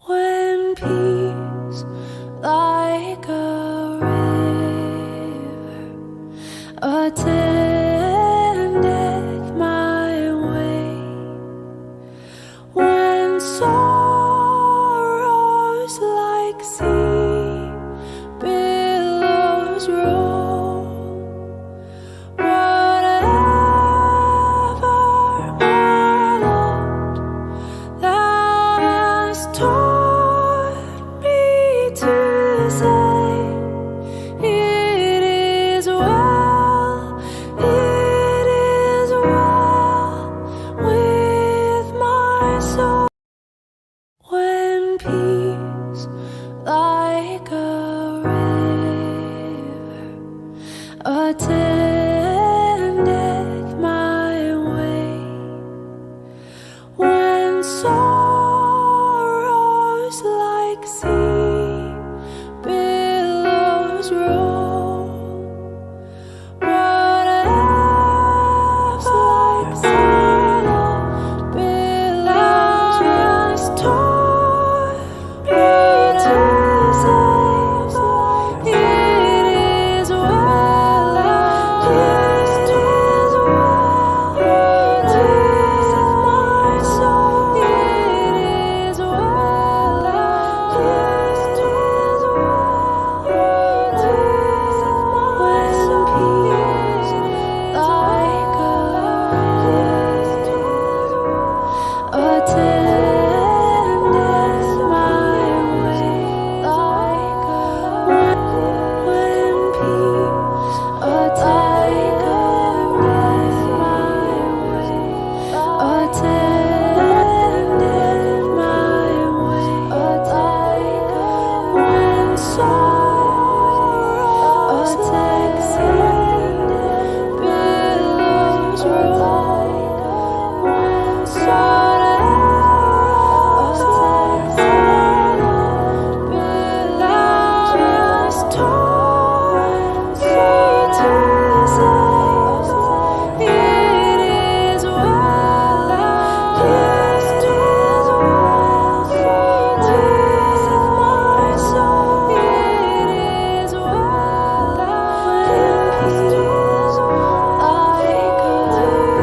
When peace, like a river, attendeth my way, when sorrows like sea billows roll, whatever, my Lord, thou hast taught me to say, it is well with my soul. When peace, like a river, attendeth my way, when sorrows like sea billows roll, whatever, like sea billows roll, taught me to say, it is well with my soul. It is well with when peace, like a river, attendeth my way, like when peace, attendeth my way, attendeth my way, when sorrows like sea billows roll, when sorrows like sea billows taught me to say, it is well with my soul. It is well when peace, like a river,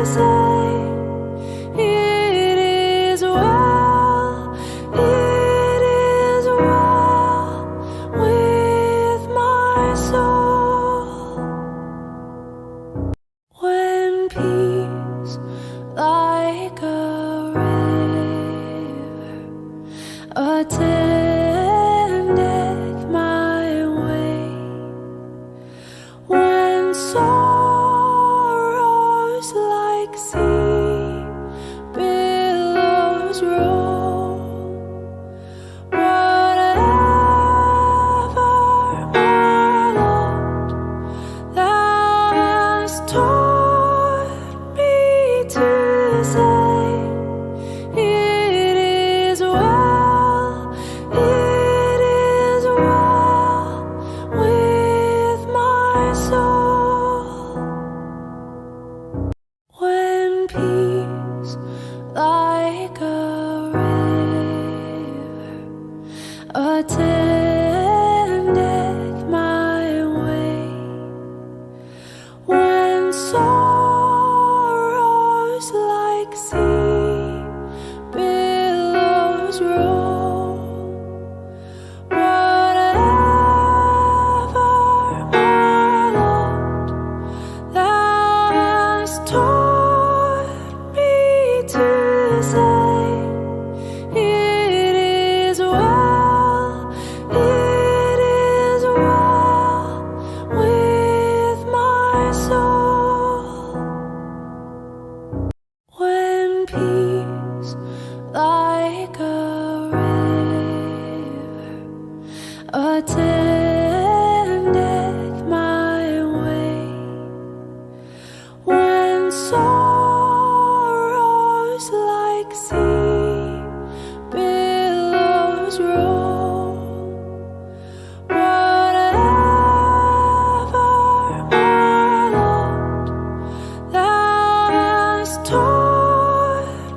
say, it is well, it is well with my soul. When peace like a river attendeth my way, when sorrows like sea billows roll, whatever, my Lord, thou hast taught me to say, it is well, it is well with my soul. When peace like a river attendeth my way, when sorrows like sea billows roll, whatever, my Lord, thou hast taught me to say, it is well, it is well with my soul. When peace like a river attends